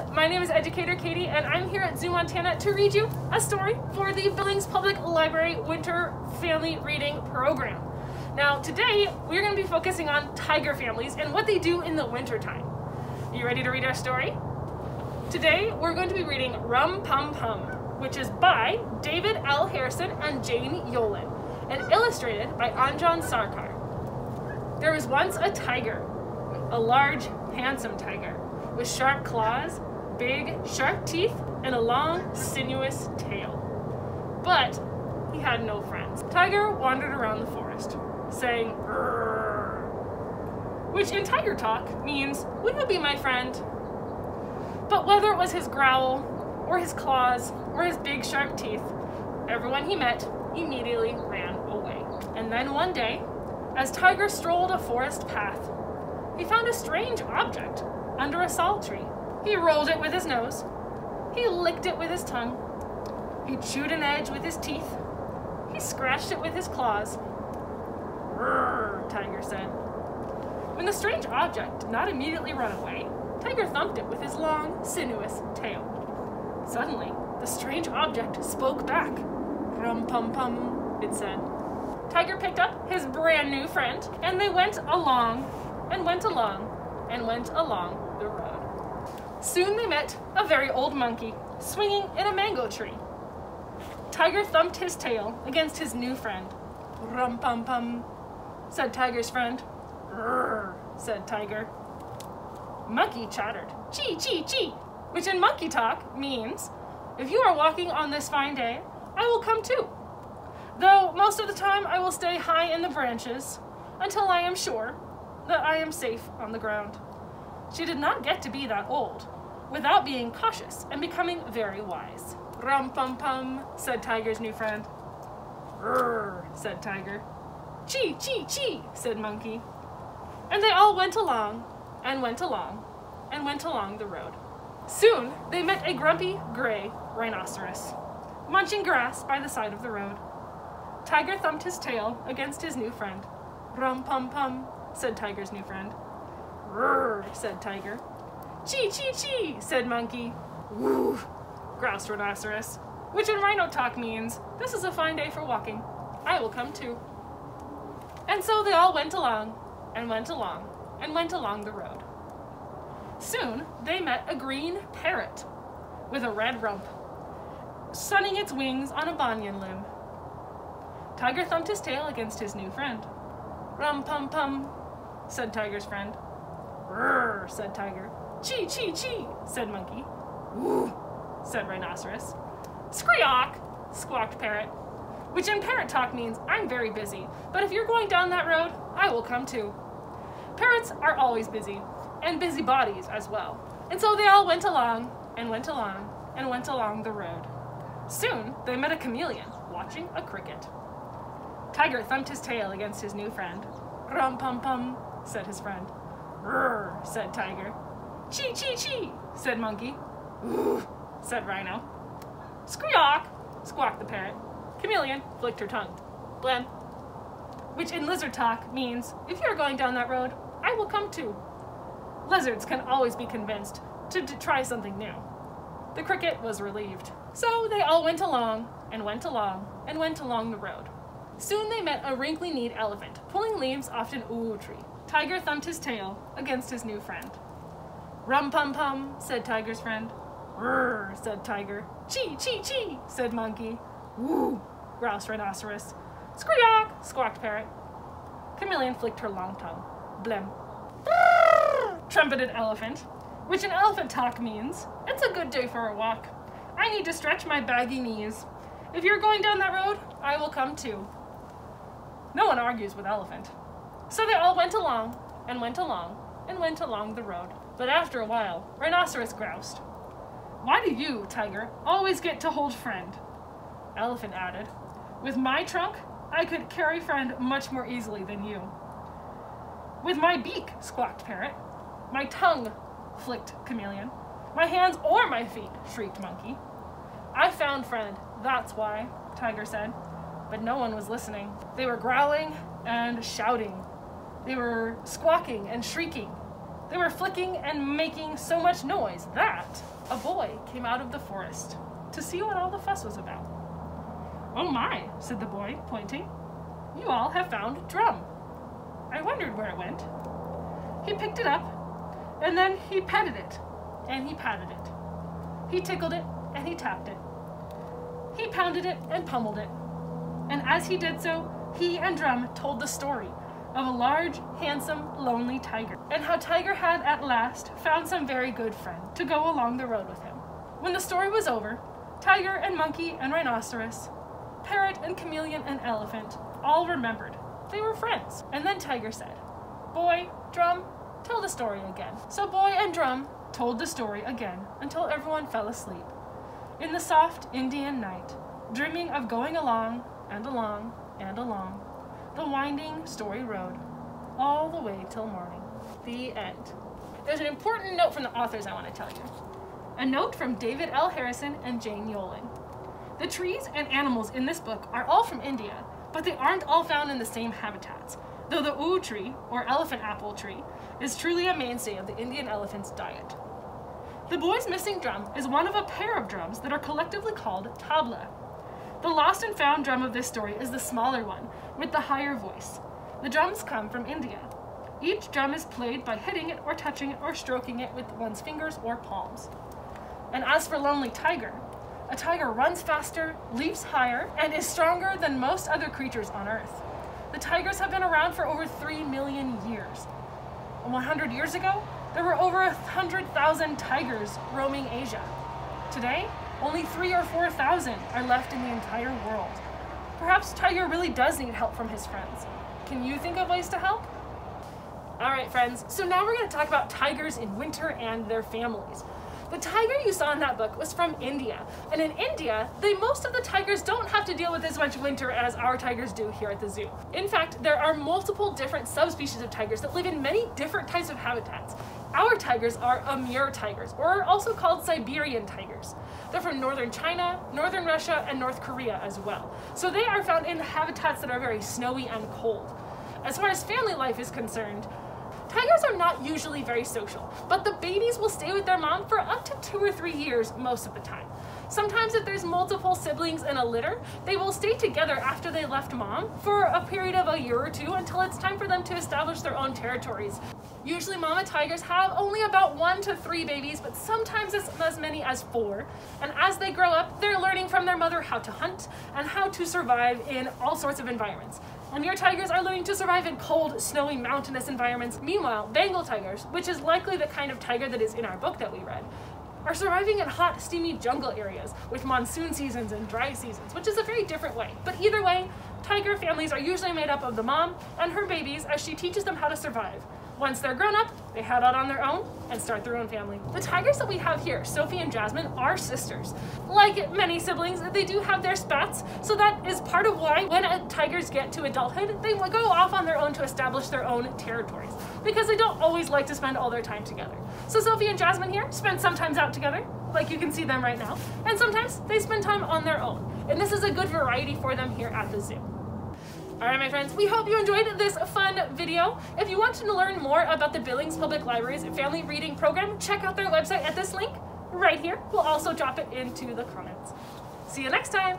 my name is Educator Katie and I'm here at ZooMontana to read you a story for the Billings Public Library Winter Family Reading Program. Now today we're going to be focusing on tiger families and what they do in the winter time. You ready to read our story? Today we're going to be reading Rum Pum Pum, which is by David L. Harrison and Jane Yolen and illustrated by Anjan Sarkar. There was once a tiger, a large, handsome tiger, with sharp claws, big, sharp teeth, and a long, sinuous tail. But he had no friends. Tiger wandered around the forest, saying, "Rrrr," which in tiger talk means, "Will you be my friend?" But whether it was his growl, or his claws, or his big, sharp teeth, everyone he met immediately ran away. And then one day, as Tiger strolled a forest path, he found a strange object under a sal tree. He rolled it with his nose. He licked it with his tongue. He chewed an edge with his teeth. He scratched it with his claws. "Rrrr," Tiger said. When the strange object did not immediately run away, Tiger thumped it with his long, sinuous tail. Suddenly, the strange object spoke back. "Rum pum pum," it said. Tiger picked up his brand new friend, and they went along, and went along, and went along the road. Soon they met a very old monkey, swinging in a mango tree. Tiger thumped his tail against his new friend. "Rum pum pum," said Tiger's friend. "Rrrr," said Tiger. Monkey chattered, "Chee, chee, chee," which in monkey talk means, "If you are walking on this fine day, I will come too. Though most of the time I will stay high in the branches until I am sure that I am safe on the ground." She did not get to be that old without being cautious and becoming very wise. "Rum pum pum," said Tiger's new friend. "Rrrr," said Tiger. "Chee, chee, chee," said Monkey. And they all went along, and went along, and went along the road. Soon they met a grumpy, gray rhinoceros, munching grass by the side of the road. Tiger thumped his tail against his new friend. "Rum pum pum," said Tiger's new friend. "Rrrr," said Tiger. "Chee, chee, chee," said Monkey. "Woo," groused Rhinoceros, which in rhino talk means, "This is a fine day for walking. I will come too." And so they all went along, and went along, and went along the road. Soon they met a green parrot with a red rump, sunning its wings on a banyan limb. Tiger thumped his tail against his new friend. "Rum pum pum," said Tiger's friend. "Rrrr," said Tiger. "Chee, chee, chee," said Monkey. "Woo," said Rhinoceros. "Screeock," squawked Parrot, which in parrot talk means, "I'm very busy, but if you're going down that road, I will come too." Parrots are always busy, and busy bodies as well. And so they all went along, and went along, and went along the road. Soon they met a chameleon watching a cricket. Tiger thumped his tail against his new friend. "Rum pum pum," said his friend. "Rrrr," said Tiger. "Chee, chee, chee," said Monkey. "Ooh," said Rhino. "Screeock," squawked the parrot. Chameleon flicked her tongue. "Blam," which in lizard talk means, "If you're going down that road, I will come too." Lizards can always be convinced to try something new. The cricket was relieved. So they all went along, and went along, and went along the road. Soon they met a wrinkly-kneed elephant, pulling leaves off an uwu tree. Tiger thumped his tail against his new friend. "Rum pum pum," said Tiger's friend. "Rrrr," said Tiger. "Chee, chee, chee," said Monkey. "Woo," groused Rhinoceros. "Screeock," squawked Parrot. Chameleon flicked her long tongue. "Blem." Trumpeted Elephant, which in elephant talk means, "It's a good day for a walk. I need to stretch my baggy knees. If you're going down that road, I will come too." No one argues with elephant. So they all went along, and went along, and went along the road. But after a while, Rhinoceros groused. "Why do you, Tiger, always get to hold friend?" Elephant added, "With my trunk, I could carry friend much more easily than you." "With my beak," squawked Parrot. "My tongue," flicked Chameleon. "My hands or my feet," shrieked Monkey. "I found friend, that's why," Tiger said. But no one was listening. They were growling and shouting. They were squawking and shrieking. They were flicking and making so much noise that a boy came out of the forest to see what all the fuss was about. "Oh my," said the boy, pointing. "You all have found Drum. I wondered where it went." He picked it up, and then he petted it, and he patted it. He tickled it, and he tapped it. He pounded it and pummeled it. And as he did so, he and Drum told the story of a large, handsome, lonely tiger, and how Tiger had at last found some very good friend to go along the road with him. When the story was over, Tiger and monkey and rhinoceros, parrot and chameleon and elephant all remembered they were friends. And then Tiger said, "Boy, Drum, tell the story again." So Boy and Drum told the story again until everyone fell asleep in the soft Indian night, dreaming of going along and along and along the winding story road, all the way till morning. The end. There's an important note from the authors I want to tell you. A note from David L. Harrison and Jane Yoling. The trees and animals in this book are all from India, but they aren't all found in the same habitats, though the oo tree, or elephant apple tree, is truly a mainstay of the Indian elephant's diet. The boy's missing drum is one of a pair of drums that are collectively called tabla. The lost and found drum of this story is the smaller one, with the higher voice. The drums come from India. Each drum is played by hitting it or touching it or stroking it with one's fingers or palms. And as for Lonely Tiger, a tiger runs faster, leaps higher, and is stronger than most other creatures on Earth. The tigers have been around for over 3 million years. 100 years ago, there were over 100,000 tigers roaming Asia. Today, only 3,000 or 4,000 are left in the entire world. Perhaps Tiger really does need help from his friends. Can you think of ways to help? All right, friends, so now we're going to talk about tigers in winter and their families. The tiger you saw in that book was from India, and in India, most of the tigers don't have to deal with as much winter as our tigers do here at the zoo. In fact, there are multiple different subspecies of tigers that live in many different types of habitats. Our tigers are Amur tigers, or also called Siberian tigers. They're from northern China, northern Russia, and North Korea as well. So they are found in habitats that are very snowy and cold. As far as family life is concerned, tigers are not usually very social, but the babies will stay with their mom for up to 2 or 3 years most of the time. Sometimes if there's multiple siblings in a litter, they will stay together after they left mom for a period of a year or two until it's time for them to establish their own territories. Usually mama tigers have only about 1 to 3 babies, but sometimes it's as many as 4. And as they grow up, they're learning from their mother how to hunt and how to survive in all sorts of environments. And your tigers are learning to survive in cold, snowy, mountainous environments. Meanwhile, Bengal tigers, which is likely the kind of tiger that is in our book that we read, are surviving in hot, steamy jungle areas with monsoon seasons and dry seasons, which is a very different way. But either way, tiger families are usually made up of the mom and her babies as she teaches them how to survive. Once they're grown up, they head out on their own and start their own family. The tigers that we have here, Sofi and Jasmine, are sisters. Like many siblings, they do have their spats, so that is part of why when tigers get to adulthood, they go off on their own to establish their own territories, because they don't always like to spend all their time together. So Sofi and Jasmine here spend sometimes out together, like you can see them right now, and sometimes they spend time on their own. And this is a good variety for them here at the zoo. All right, my friends, we hope you enjoyed this fun video. If you want to learn more about the Billings Public Library's family reading program, check out their website at this link right here. We'll also drop it into the comments. See you next time.